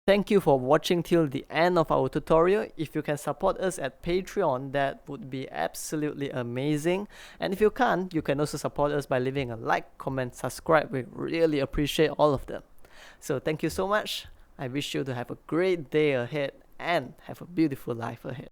Thank you for watching till the end of our tutorial. If you can support us at Patreon, that would be absolutely amazing. And if you can't, you can also support us by leaving a like, comment, subscribe. We really appreciate all of them. So thank you so much. I wish you to have a great day ahead and have a beautiful life ahead.